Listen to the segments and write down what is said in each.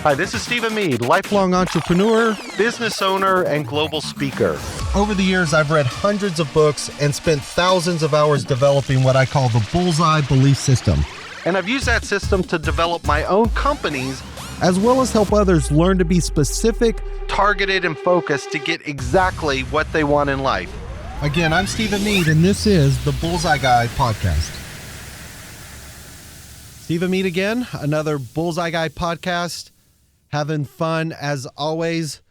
Hi, this is Stephen Mead, lifelong entrepreneur, business owner, and global speaker. Over the years, I've read hundreds of books and spent thousands of hours developing what I call the Bullseye Belief System. And I've used that system to develop my own companies, as well as help others learn to be specific, targeted, and focused to get exactly what they want in life. Again, I'm Stephen Mead, and this is the Bullseye Guy Podcast. Stephen Mead again, another Bullseye Guy Podcast. Having fun as always.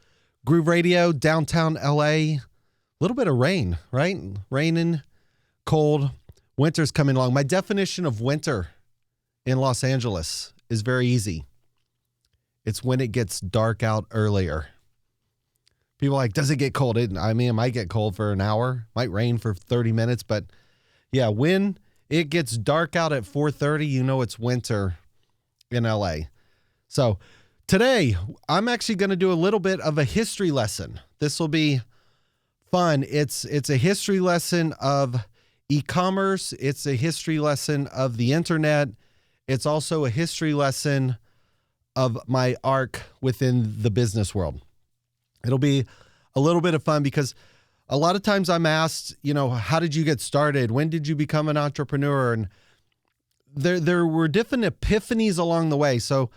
Groove Radio, downtown LA. A little bit of rain, right? Raining, cold. Winter's coming along. My definition of winter in Los Angeles is very easy. It's when it gets dark out earlier. People are like, does it get cold? It might get cold for an hour. Might rain for 30 minutes. But yeah, when it gets dark out at 4:30, you know it's winter in LA. So today, I'm actually going to do a little bit of a history lesson. This will be fun. It's a history lesson of e-commerce. It's a history lesson of the internet. It's also a history lesson of my arc within the business world. It'll be a little bit of fun because a lot of times I'm asked, how did you get started? When did you become an entrepreneur? And there were different epiphanies along the way. So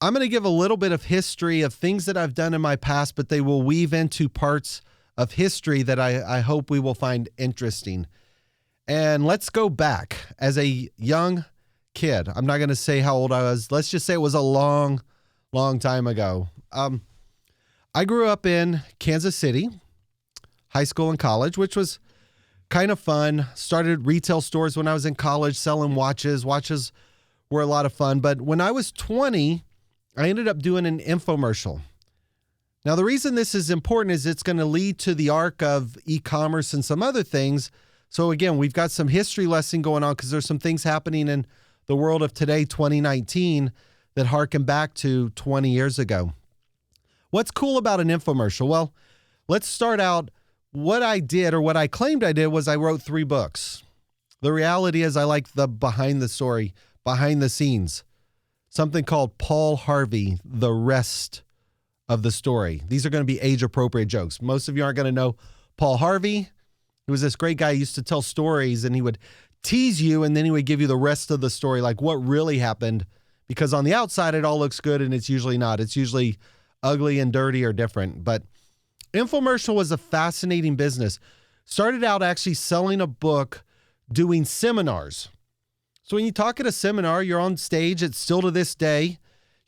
I'm going to give a little bit of history of things that I've done in my past, but they will weave into parts of history that I hope we will find interesting. And let's go back as a young kid. I'm not going to say how old I was. Let's just say it was a long, long time ago. I grew up in Kansas City, high school and college, which was kind of fun. Started retail stores when I was in college, selling watches. Watches were a lot of fun. But when I was 20, I ended up doing an infomercial. Now, the reason this is important is it's going to lead to the arc of e-commerce and some other things. So again, we've got some history lesson going on because there's some things happening in the world of today, 2019, that harken back to 20 years ago. What's cool about an infomercial? Well, let's start out. What I did, or what I claimed I did, was I wrote 3 books. The reality is I like the behind the story, behind the scenes. Something called Paul Harvey, The Rest of the Story. These are going to be age-appropriate jokes. Most of you aren't going to know Paul Harvey. He was this great guy who used to tell stories, and he would tease you, and then he would give you the rest of the story, like what really happened, because on the outside, it all looks good, and it's usually not. It's usually ugly and dirty or different. But infomercial was a fascinating business. Started out actually selling a book, doing seminars. So when you talk at a seminar, you're on stage. It's still to this day.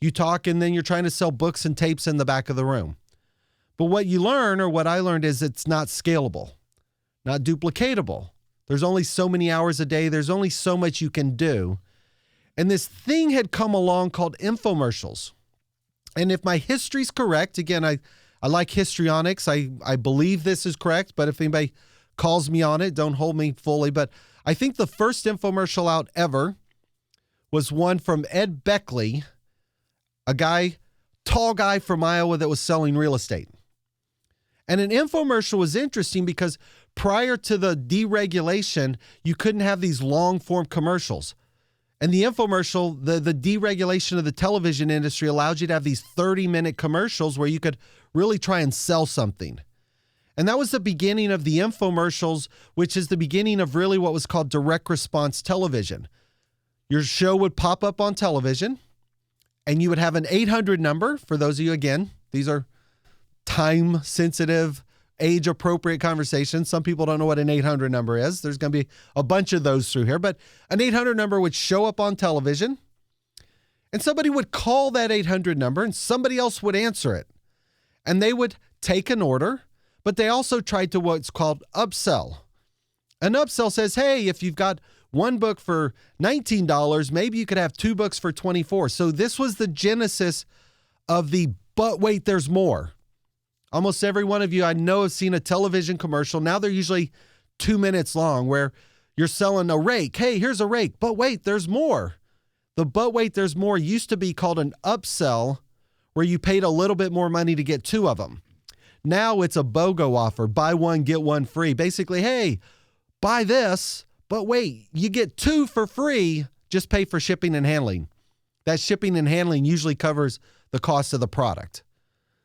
You talk and then you're trying to sell books and tapes in the back of the room. But what you learn, or what I learned, is it's not scalable, not duplicatable. There's only so many hours a day. There's only so much you can do. And this thing had come along called infomercials. And if my history's correct, again, I like histrionics. I believe this is correct, but if anybody calls me on it, don't hold me fully. But I think the first infomercial out ever was one from Ed Beckley, a tall guy from Iowa that was selling real estate. And an infomercial was interesting because prior to the deregulation, you couldn't have these long form commercials. And the infomercial, the deregulation of the television industry allowed you to have these 30-minute commercials where you could really try and sell something. And that was the beginning of the infomercials, which is the beginning of really what was called direct response television. Your show would pop up on television, and you would have an 800 number. For those of you, again, these are time-sensitive, age-appropriate conversations. Some people don't know what an 800 number is. There's going to be a bunch of those through here. But an 800 number would show up on television, and somebody would call that 800 number, and somebody else would answer it. And they would take an order, but they also tried to what's called upsell. An upsell says, hey, if you've got one book for $19, maybe you could have 2 books for $24. So this was the genesis of the, but wait, there's more. Almost every one of you I know have seen a television commercial. Now they're usually 2 minutes long where you're selling a rake. Hey, here's a rake, but wait, there's more. The but wait, there's more used to be called an upsell, where you paid a little bit more money to get 2 of them. Now it's a BOGO offer, buy one, get one free. Basically, hey, buy this, but wait, you get 2 for free, just pay for shipping and handling. that shipping and handling usually covers the cost of the product.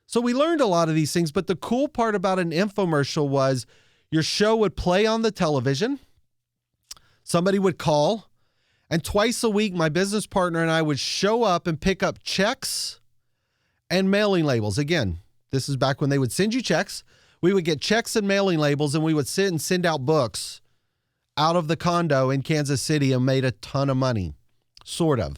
So we learned a lot of these things, but the cool part about an infomercial was your show would play on the television, somebody would call, and twice a week, my business partner and I would show up and pick up checks and mailing labels. Again, this is back when they would send you checks. We would get checks and mailing labels, and we would sit and send out books out of the condo in Kansas City and made a ton of money, sort of.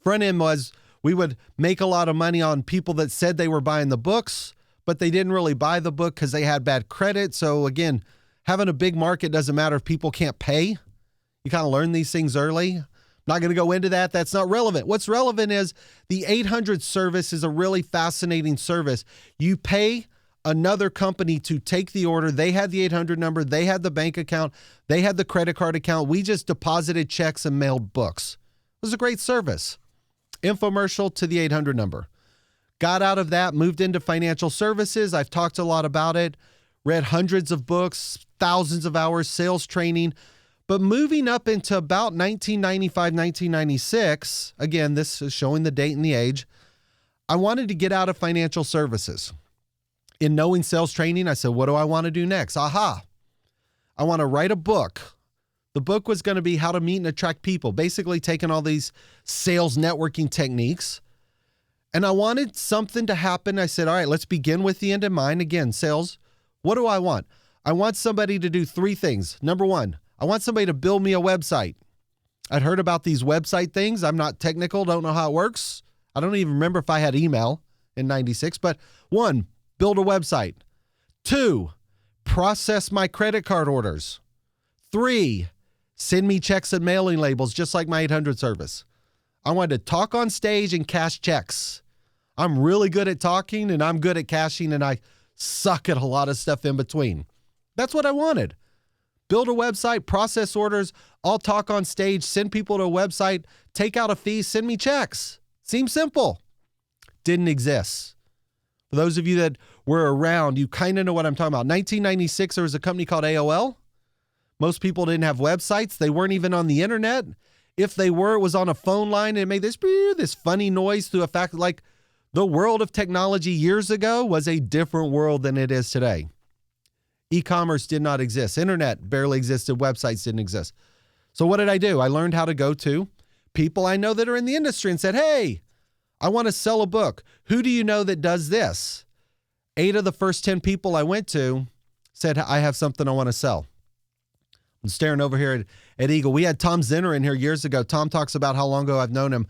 Front end was we would make a lot of money on people that said they were buying the books, but they didn't really buy the book because they had bad credit. So again, having a big market doesn't matter if people can't pay. You kind of learn these things early. I'm not going to go into that. That's not relevant. What's relevant is the 800 service is a really fascinating service. You pay another company to take the order. They had the 800 number. They had the bank account. They had the credit card account. We just deposited checks and mailed books. It was a great service. Infomercial to the 800 number. Got out of that, moved into financial services. I've talked a lot about it, read hundreds of books, thousands of hours, sales training. But moving up into about 1995, 1996, again, this is showing the date and the age, I wanted to get out of financial services. In knowing sales training, I said, what do I want to do next? Aha, I want to write a book. The book was going to be how to meet and attract people, basically taking all these sales networking techniques. And I wanted something to happen. I said, all right, let's begin with the end in mind. Again, sales, what do I want? I want somebody to do three things. Number one, I want somebody to build me a website. I'd heard about these website things. I'm not technical, don't know how it works. I don't even remember if I had email in 96, but one, build a website. Two, process my credit card orders. Three, send me checks and mailing labels, just like my 800 service. I wanted to talk on stage and cash checks. I'm really good at talking and I'm good at cashing, and I suck at a lot of stuff in between. That's what I wanted. Build a website, process orders, I'll talk on stage, send people to a website, take out a fee, send me checks. Seems simple. Didn't exist. For those of you that were around, you kind of know what I'm talking about. 1996, there was a company called AOL. Most people didn't have websites. They weren't even on the internet. If they were, it was on a phone line, and it made this funny noise through a fact like the world of technology years ago was a different world than it is today. E-commerce did not exist. Internet barely existed. Websites didn't exist. So what did I do? I learned how to go to people I know that are in the industry and said, hey, I want to sell a book. Who do you know that does this? 8 of the first 10 people I went to said, I have something I want to sell. I'm staring over here at Eagle. We had Tom Zinner in here years ago. Tom talks about how long ago I've known him.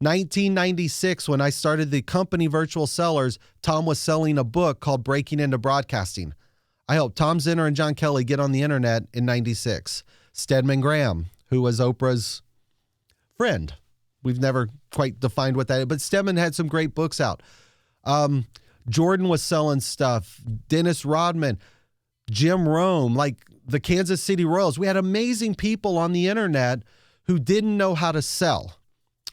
1996, when I started the company Virtual Sellers, Tom was selling a book called Breaking Into Broadcasting. I helped Tom Zinner and John Kelly get on the internet in 96. Stedman Graham, who was Oprah's friend. We've never quite defined what that is, but Stedman had some great books out. Jordan was selling stuff. Dennis Rodman, Jim Rome, like the Kansas City Royals. We had amazing people on the internet who didn't know how to sell.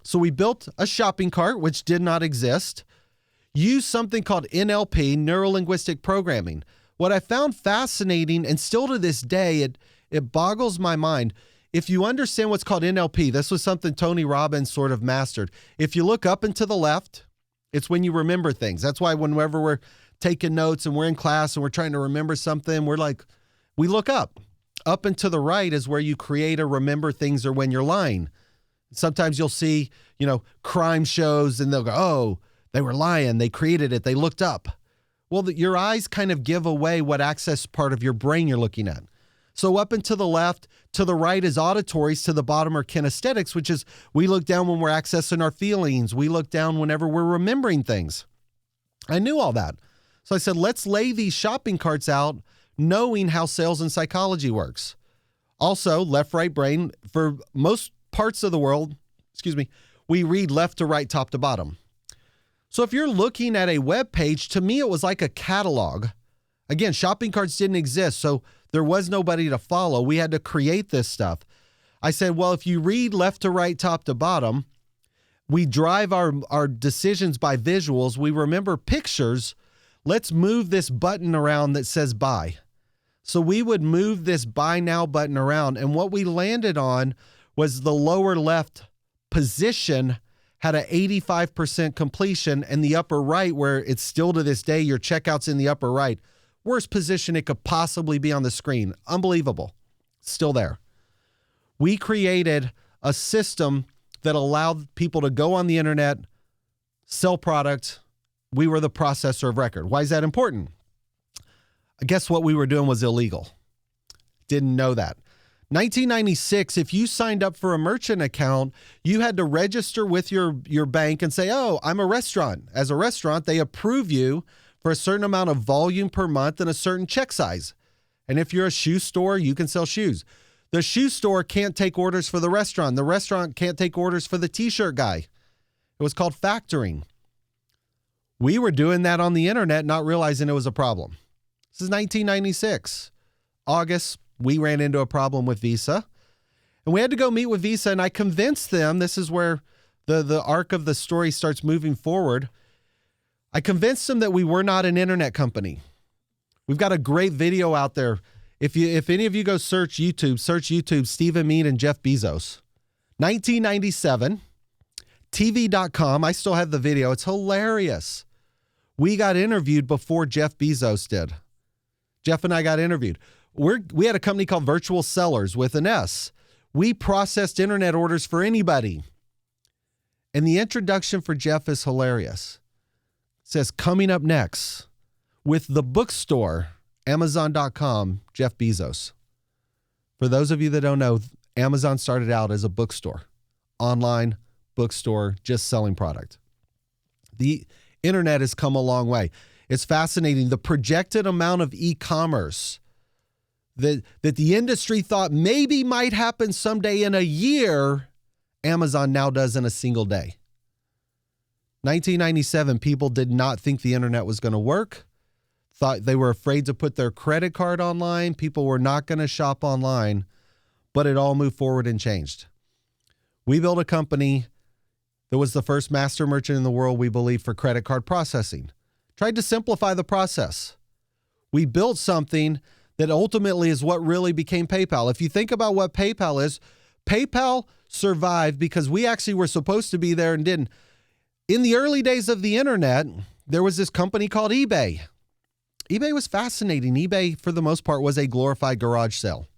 So we built a shopping cart, which did not exist, used something called NLP, Neuro-Linguistic Programming. What I found fascinating, and still to this day, it boggles my mind. If you understand what's called NLP, this was something Tony Robbins sort of mastered. If you look up and to the left, it's when you remember things. That's why whenever we're taking notes and we're in class and we're trying to remember something, we look up. Up and to the right is where you create or remember things, or when you're lying. Sometimes you'll see, crime shows and they'll go, oh, they were lying. They created it. They looked up. Well, your eyes kind of give away what access part of your brain you're looking at. So up and to the left, to the right is auditories, to the bottom are kinesthetics, which is we look down when we're accessing our feelings. We look down whenever we're remembering things. I knew all that. So I said, let's lay these shopping carts out knowing how sales and psychology works. Also, left, right brain, for most parts of the world, we read left to right, top to bottom. So if you're looking at a web page, to me, it was like a catalog. Again, shopping carts didn't exist, so there was nobody to follow. We had to create this stuff. I said, well, if you read left to right, top to bottom, we drive our decisions by visuals. We remember pictures. Let's move this button around that says buy. So we would move this buy now button around, and what we landed on was the lower left position had an 85% completion, and the upper right, where it's still to this day, your checkout's in the upper right, worst position it could possibly be on the screen. Unbelievable. Still there. We created a system that allowed people to go on the internet, sell product. We were the processor of record. Why is that important? I guess what we were doing was illegal. Didn't know that. 1996, if you signed up for a merchant account, you had to register with your bank and say, oh, I'm a restaurant. As a restaurant, they approve you for a certain amount of volume per month and a certain check size. And if you're a shoe store, you can sell shoes. The shoe store can't take orders for the restaurant. The restaurant can't take orders for the t-shirt guy. It was called factoring. We were doing that on the internet, not realizing it was a problem. This is 1996. August, we ran into a problem with Visa. And we had to go meet with Visa, and I convinced them, this is where the arc of the story starts moving forward. I convinced them that we were not an internet company. We've got a great video out there. If any of you go search YouTube, Stephen Mead and Jeff Bezos. 1997, TV.com, I still have the video. It's hilarious. We got interviewed before Jeff Bezos did. Jeff and I got interviewed. We had a company called Virtual Sellers with an S. We processed internet orders for anybody. And the introduction for Jeff is hilarious. It says, coming up next with the bookstore, Amazon.com, Jeff Bezos. For those of you that don't know, Amazon started out as a bookstore, online bookstore, just selling product. The internet has come a long way. It's fascinating. The projected amount of e-commerce that the industry thought maybe might happen someday in a year, Amazon now does in a single day. 1997, people did not think the internet was going to work, thought they were afraid to put their credit card online. People were not going to shop online, but it all moved forward and changed. We built a company that was the first master merchant in the world, we believe, for credit card processing. Tried to simplify the process. We built something that ultimately is what really became PayPal. If you think about what PayPal is, PayPal survived because we actually were supposed to be there and didn't. In the early days of the internet, there was this company called eBay. eBay was fascinating. eBay, for the most part, was a glorified garage sale.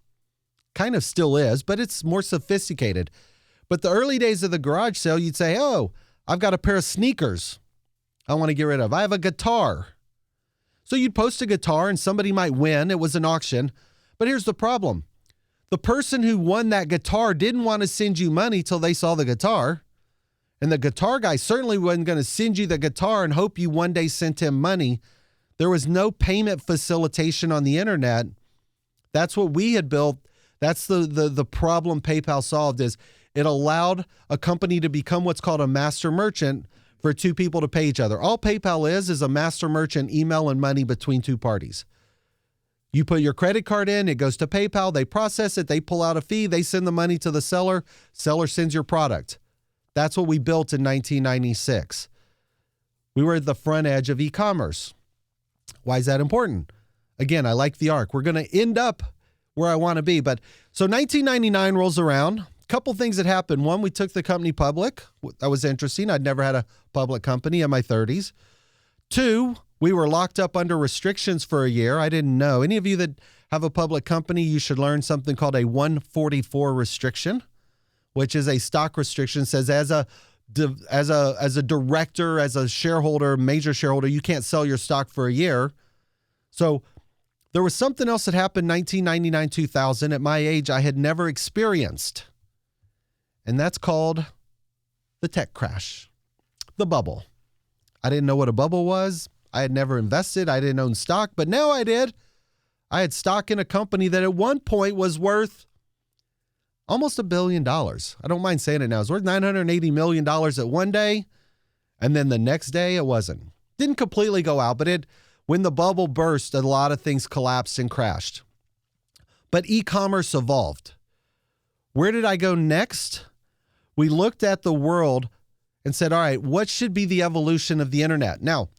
Kind of still is, but it's more sophisticated. But the early days of the garage sale, you'd say, oh, I've got a pair of sneakers I want to get rid of. I have a guitar. So you'd post a guitar and somebody might win. It was an auction. But here's the problem. The person who won that guitar didn't want to send you money till they saw the guitar. And the guitar guy certainly wasn't going to send you the guitar and hope you one day sent him money. There was no payment facilitation on the internet. That's what we had built. That's the problem PayPal solved, is it allowed a company to become what's called a master merchant for two people to pay each other. All PayPal is a master merchant, email and money between two parties. You put your credit card in, it goes to PayPal, they process it, they pull out a fee, they send the money to the seller, seller sends your product. That's what we built in 1996. We were at the front edge of e-commerce. Why is that important? Again, I like the arc. We're going to end up where I want to be. But so 1999 rolls around. A couple things that happened. One, we took the company public. That was interesting. I'd never had a public company in my 30s. Two, we were locked up under restrictions for a year. I didn't know. Any of you that have a public company, you should learn something called a 144 restriction, which is a stock restriction. It says as a director, as a shareholder, major shareholder, you can't sell your stock for a year. So there was something else that happened 1999, 2000. At my age, I had never experienced. And that's called the tech crash, the bubble. I didn't know what a bubble was. I had never invested. I didn't own stock, but now I did. I had stock in a company that at one point was worth almost $1 billion. I don't mind saying it now. It's worth $980 million at one day, and then the next day it wasn't. Didn't completely go out, but when the bubble burst, a lot of things collapsed and crashed. But e-commerce evolved. Where did I go next? We looked at the world and said, all right, what should be the evolution of the internet? Now,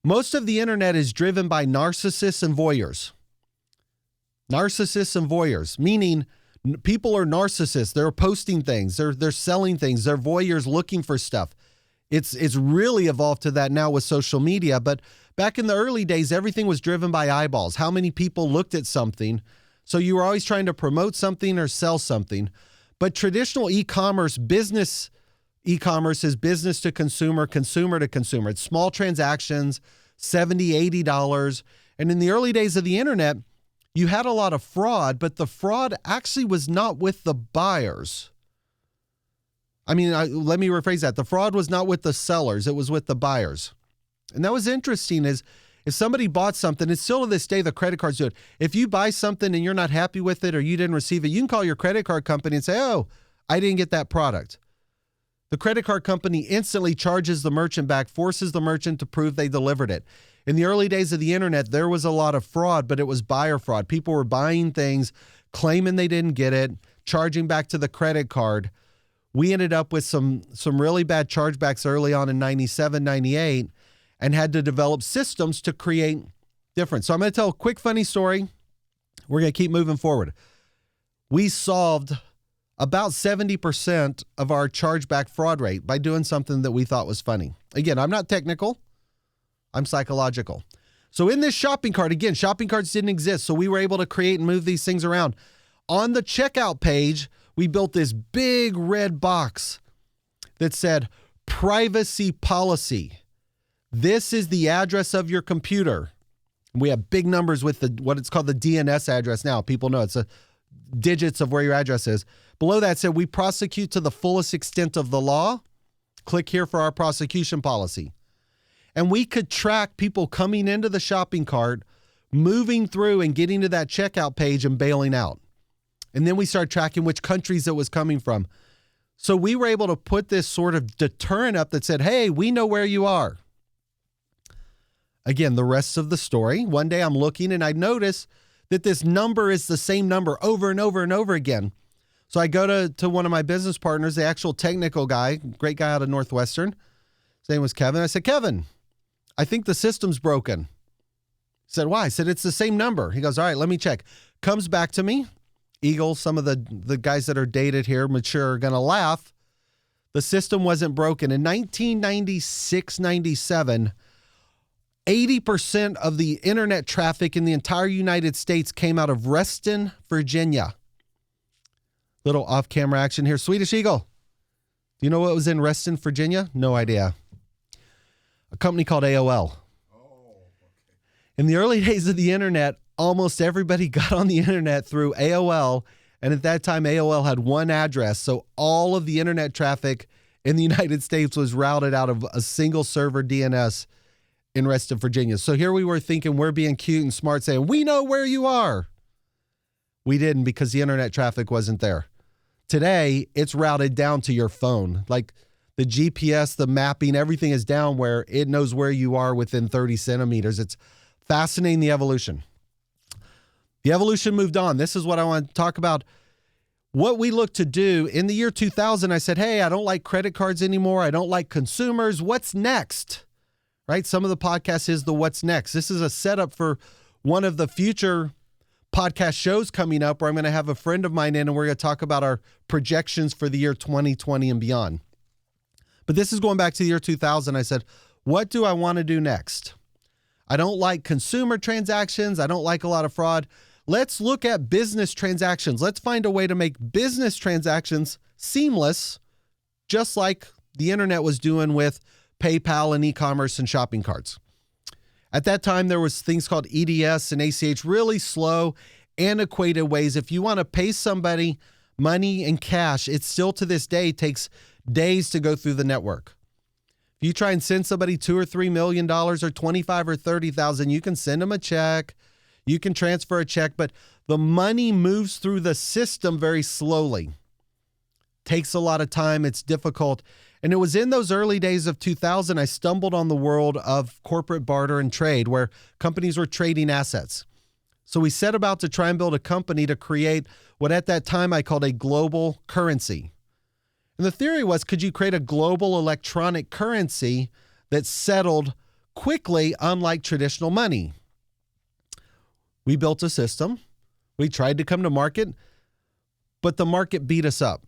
most of the internet is driven by narcissists and voyeurs. Narcissists and voyeurs, meaning people are narcissists. They're posting things. They're selling things. They're voyeurs looking for stuff. It's really evolved to that now with social media. But back in the early days, everything was driven by eyeballs. How many people looked at something? So you were always trying to promote something or sell something. But traditional e-commerce, business e-commerce is business to consumer, consumer to consumer. It's small transactions, $70, $80. And in the early days of the internet, you had a lot of fraud, but the fraud actually was not with the buyers. Let me rephrase that. The fraud was not with the sellers. It was with the buyers. And that was interesting is if somebody bought something, and still to this day, the credit cards do it. If you buy something and you're not happy with it or you didn't receive it, you can call your credit card company and say, oh, I didn't get that product. The credit card company instantly charges the merchant back, forces the merchant to prove they delivered it. In the early days of the internet, there was a lot of fraud, but it was buyer fraud. People were buying things, claiming they didn't get it, charging back to the credit card. We ended up with some really bad chargebacks early on in 97, 98, and had to develop systems to create difference. So I'm going to tell a quick funny story. We're going to keep moving forward. We solved about 70% of our chargeback fraud rate by doing something that we thought was funny. Again, I'm not technical. I'm psychological. So in this shopping cart, again, shopping carts didn't exist, so we were able to create and move these things around. On the checkout page, we built this big red box that said privacy policy. This is the address of your computer. We have big numbers with what it's called the DNS address now. People know it's digits of where your address is. Below that said, we prosecute to the fullest extent of the law. Click here for our prosecution policy. And we could track people coming into the shopping cart, moving through and getting to that checkout page and bailing out. And then we started tracking which countries it was coming from. So we were able to put this sort of deterrent up that said, hey, we know where you are. Again, the rest of the story. One day I'm looking and I notice that this number is the same number over and over and over again. So I go to one of my business partners, the actual technical guy, great guy out of Northwestern. His name was Kevin. I said, Kevin, I think the system's broken. He said, why? I said, it's the same number. He goes, all right, let me check. Comes back to me. Eagle, some of the guys that are dated here, mature, are going to laugh. The system wasn't broken. In 1996, 97, 80% of the internet traffic in the entire United States came out of Reston, Virginia. Little off-camera action here. Swedish Eagle. Do you know what was in Reston, Virginia? No idea. A company called AOL. In the early days of the internet, almost everybody got on the internet through AOL. And at that time, AOL had one address. So all of the internet traffic in the United States was routed out of a single server DNS in Reston, Virginia. So here we were thinking we're being cute and smart, saying, we know where you are. We didn't, because the internet traffic wasn't there. Today, it's routed down to your phone. Like the GPS, the mapping, everything is down where it knows where you are within 30 centimeters. It's fascinating, the evolution. The evolution moved on. This is what I want to talk about. What we look to do in the year 2000, I said, hey, I don't like credit cards anymore. I don't like consumers. What's next? Right? Some of the podcast is the what's next. This is a setup for one of the future podcast shows coming up where I'm going to have a friend of mine in and we're going to talk about our projections for the year 2020 and beyond. But this is going back to the year 2000. I said, what do I want to do next? I don't like consumer transactions. I don't like a lot of fraud. Let's look at business transactions. Let's find a way to make business transactions seamless, just like the internet was doing with PayPal and e-commerce and shopping carts. At that time, there was things called EDS and ACH, really slow, antiquated ways. If you want to pay somebody money in cash, it still to this day takes days to go through the network. If you try and send somebody $2 or $3 million or 25 or 30,000, you can send them a check, you can transfer a check, but the money moves through the system very slowly. Takes a lot of time. It's difficult. And it was in those early days of 2000, I stumbled on the world of corporate barter and trade where companies were trading assets. So we set about to try and build a company to create what at that time I called a global currency. And the theory was, could you create a global electronic currency that settled quickly, unlike traditional money? We built a system. We tried to come to market, but the market beat us up.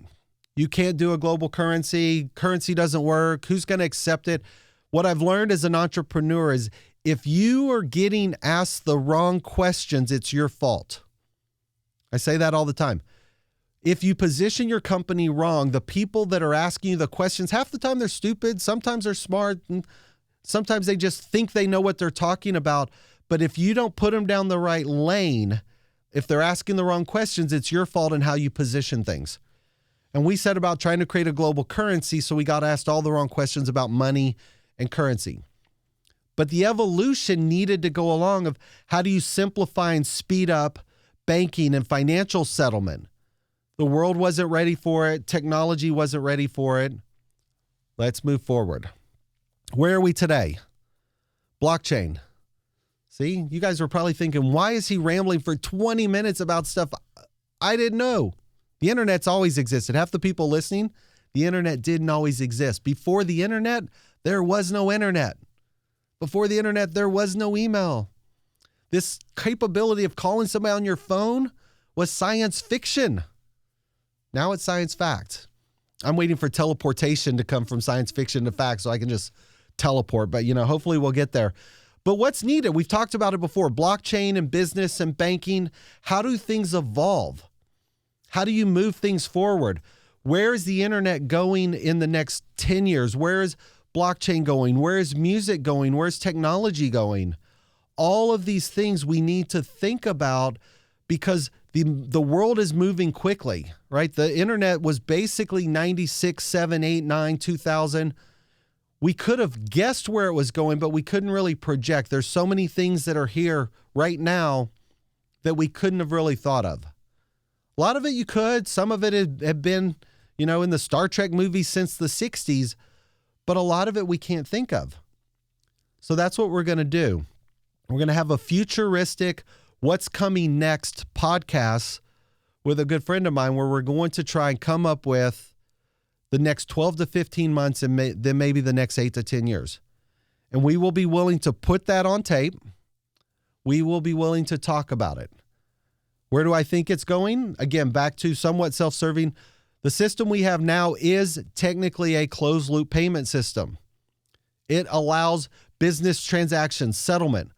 You can't do a global currency. Currency doesn't work. Who's going to accept it? What I've learned as an entrepreneur is if you are getting asked the wrong questions, it's your fault. I say that all the time. If you position your company wrong, the people that are asking you the questions, half the time they're stupid, sometimes they're smart, and sometimes they just think they know what they're talking about. But if you don't put them down the right lane, if they're asking the wrong questions, it's your fault in how you position things. And we set about trying to create a global currency, so we got asked all the wrong questions about money and currency. But the evolution needed to go along of how do you simplify and speed up banking and financial settlement. The world wasn't ready for it. Technology wasn't ready for it. Let's move forward. Where are we today? Blockchain. See, you guys were probably thinking, why is he rambling for 20 minutes about stuff I didn't know? The internet's always existed. Half the people listening, the internet didn't always exist. Before the internet, there was no internet. Before the internet, there was no email. This capability of calling somebody on your phone was science fiction. Now it's science fact. I'm waiting for teleportation to come from science fiction to fact so I can just teleport. But, hopefully we'll get there. But what's needed? We've talked about it before. Blockchain and business and banking. How do things evolve? How do you move things forward? Where is the internet going in the next 10 years? Where is blockchain going? Where is music going? Where's technology going? All of these things we need to think about because the world is moving quickly, right? The internet was basically 96, 7, 8, 9, 2000. We could have guessed where it was going, but we couldn't really project. There's so many things that are here right now that we couldn't have really thought of. A lot of it you could. Some of it had been, in the Star Trek movies since the 60s, but a lot of it we can't think of. So that's what we're going to do. We're going to have a futuristic What's Coming Next podcast with a good friend of mine where we're going to try and come up with the next 12 to 15 months and then maybe the next 8 to 10 years. And we will be willing to put that on tape. We will be willing to talk about it. Where do I think it's going? Again, back to somewhat self-serving. The system we have now is technically a closed-loop payment system. It allows business transactions, settlement.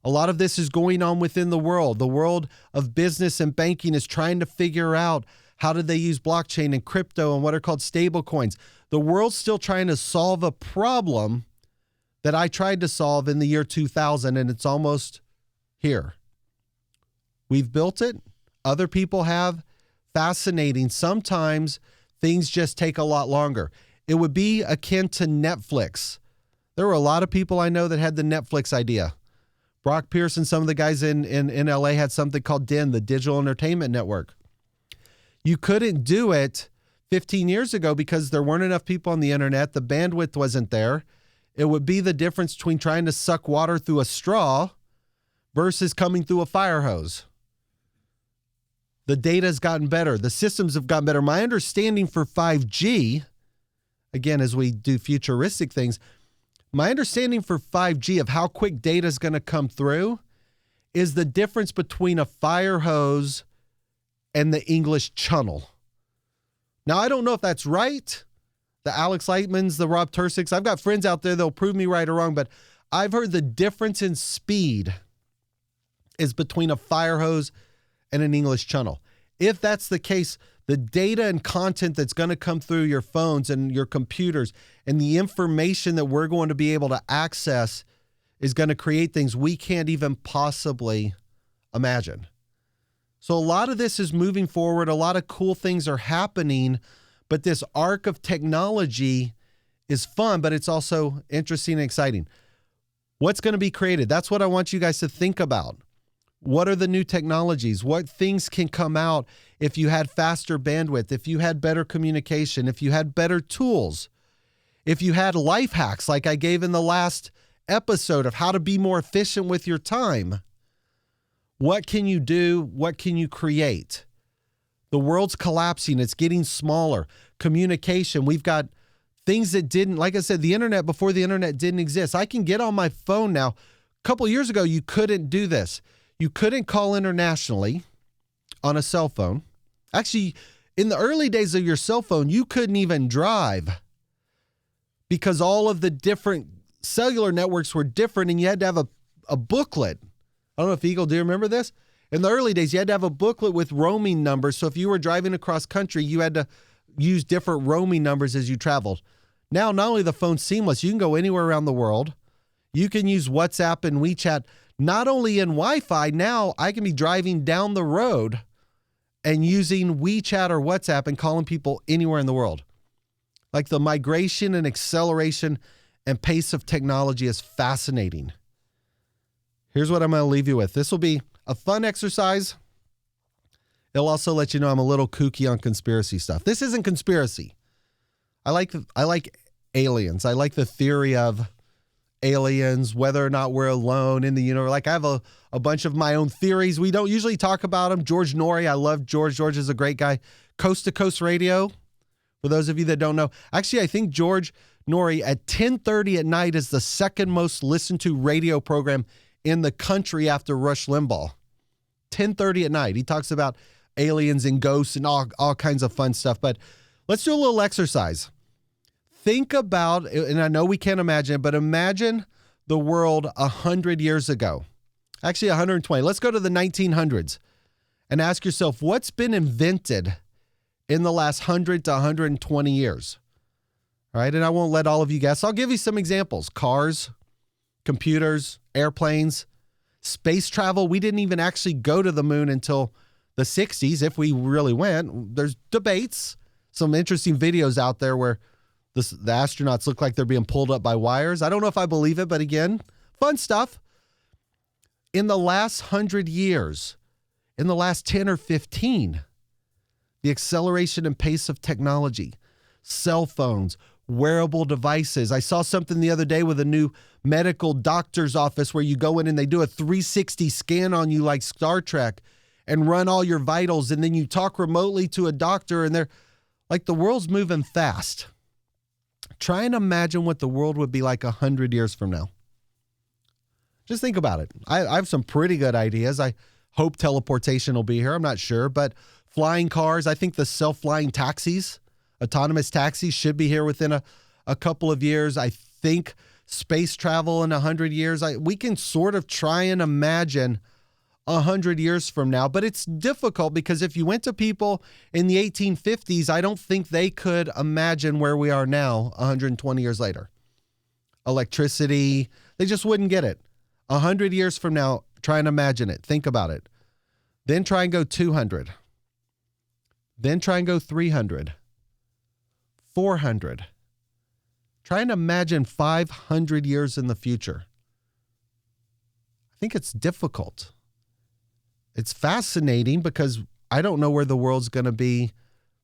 A lot of this is going on within the world. The world of business and banking is trying to figure out how do they use blockchain and crypto and what are called stable coins. The world's still trying to solve a problem that I tried to solve in the year 2000, and it's almost here. We've built it. Other people have. Fascinating. Sometimes things just take a lot longer. It would be akin to Netflix. There were a lot of people I know that had the Netflix idea. Brock Pierce and some of the guys in LA had something called DEN, the Digital Entertainment Network. You couldn't do it 15 years ago because there weren't enough people on the internet. The bandwidth wasn't there. It would be the difference between trying to suck water through a straw versus coming through a fire hose. The data's gotten better. The systems have gotten better. My understanding for 5G, again, as we do futuristic things, my understanding for 5G of how quick data is going to come through is the difference between a fire hose and the English Channel. Now, I don't know if that's right. The Alex Lightmans, the Rob Tursiks, I've got friends out there that'll prove me right or wrong, but I've heard the difference in speed is between a fire hose and an English Channel. If that's the case, the data and content that's going to come through your phones and your computers and the information that we're going to be able to access is going to create things we can't even possibly imagine. So a lot of this is moving forward. A lot of cool things are happening, but this arc of technology is fun, but it's also interesting and exciting. What's going to be created? That's what I want you guys to think about. What are the new technologies? What things can come out if you had faster bandwidth, if you had better communication, if you had better tools, if you had life hacks like I gave in the last episode of how to be more efficient with your time? What can you do? What can you create? The world's collapsing. It's getting smaller. Communication. We've got things that didn't, like I said, the internet before the internet didn't exist. I can get on my phone now. A couple years ago, you couldn't do this. You couldn't call internationally on a cell phone. Actually, In the early days of your cell phone, you couldn't even drive because all of the different cellular networks were different, and you had to have a booklet. I don't know if Eagle, do you remember this? In the early days, you had to have a booklet with roaming numbers. So if you were driving across country, you had to use different roaming numbers as you traveled. Now, not only the phone's seamless, you can go anywhere around the world. You can use WhatsApp and WeChat, not only in Wi-Fi. Now I can be driving down the road and using WeChat or WhatsApp and calling people anywhere in the world. Like, the migration and acceleration and pace of technology is fascinating. Here's what I'm going to leave you with. This will be a fun exercise. It'll also let you know I'm a little kooky on conspiracy stuff. This isn't conspiracy. I like aliens. I like the theory of aliens, whether or not we're alone in the universe. Like, I have a bunch of my own theories. We don't usually talk about them. George Noory, I love George. George is a great guy. Coast to Coast Radio, for those of you that don't know. Actually, I think George Noory at 10:30 at night is the second most listened to radio program in the country after Rush Limbaugh. 10:30 at night. He talks about aliens and ghosts and all kinds of fun stuff. But let's do a little exercise. Think about, and I know we can't imagine it, but imagine the world 100 years ago. Actually, 120. Let's go to the 1900s and ask yourself, what's been invented in the last 100 to 120 years? All right, and I won't let all of you guess. I'll give you some examples. Cars, computers, airplanes, space travel. We didn't even actually go to the moon until the 60s, if we really went. There's debates, some interesting videos out there where the astronauts look like they're being pulled up by wires. I don't know if I believe it, but again, fun stuff. In the last 100 years, in the last 10 or 15, the acceleration and pace of technology, cell phones, wearable devices. I saw something the other day with a new medical doctor's office where you go in and they do a 360 scan on you like Star Trek and run all your vitals, and then you talk remotely to a doctor, and they're like, the world's moving fast. Try and imagine what the world would be like 100 years from now. Just think about it. I have some pretty good ideas. I hope teleportation will be here. I'm not sure, but flying cars, I think the self-flying taxis, autonomous taxis should be here within a couple of years. I think space travel in 100 years. We can sort of try and imagine 100 years from now, but it's difficult because if you went to people in the 1850s, I don't think they could imagine where we are now 120 years later. Electricity, they just wouldn't get it. 100 years from now, try and imagine it. Think about it. Then try and go 200. Then try and go 300. 400. Try and imagine 500 years in the future. I think it's difficult. It's fascinating because I don't know where the world's going to be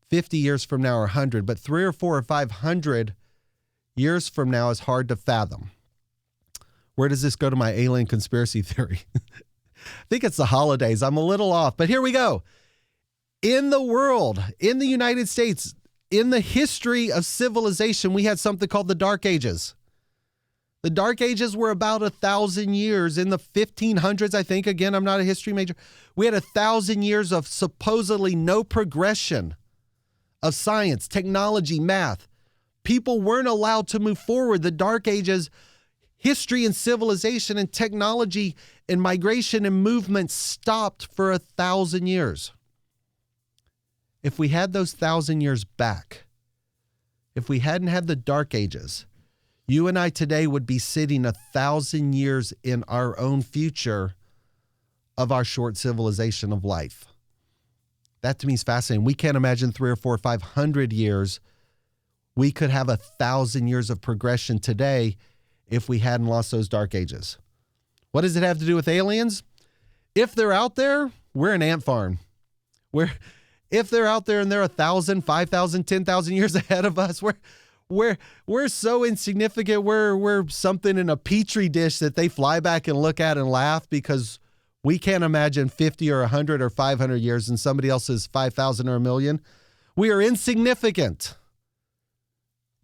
50 years from now or 100, but 300 or 400 or 500 years from now is hard to fathom. Where does this go to my alien conspiracy theory? I think it's the holidays. I'm a little off, but here we go. In the world, in the United States, in the history of civilization, we had something called the Dark Ages. The Dark Ages were about 1,000 years. In the 1500s, I think, again, I'm not a history major, we had 1,000 years of supposedly no progression of science, technology, math. People weren't allowed to move forward. The Dark Ages, history and civilization and technology and migration and movement stopped for 1,000 years. If we had those 1,000 years back, if we hadn't had the Dark Ages, you and I today would be sitting 1,000 years in our own future of our short civilization of life. That to me is fascinating. We can't imagine 300 or 400 or 500 years. We could have 1,000 years of progression today if we hadn't lost those Dark Ages. What does it have to do with aliens? If they're out there, we're an ant farm. If they're out there and they're 1,000, 5,000, 10,000 years ahead of us, we're so insignificant. We're something in a petri dish that they fly back and look at and laugh because we can't imagine 50 or 100 or 500 years and somebody else is 5,000 or a million. We are insignificant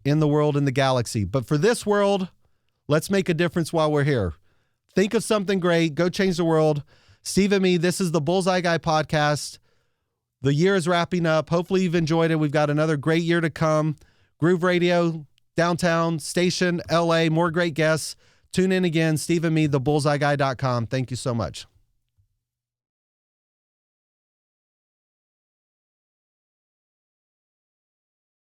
in the world, in the galaxy. But for this world, let's make a difference while we're here. Think of something great. Go change the world. Steve and me, this is the Bullseye Guy podcast. The year is wrapping up. Hopefully you've enjoyed it. We've got another great year to come. Groove Radio, Downtown Station, LA, more great guests. Tune in again. Steve and me, thebullseyeguy.com. Thank you so much.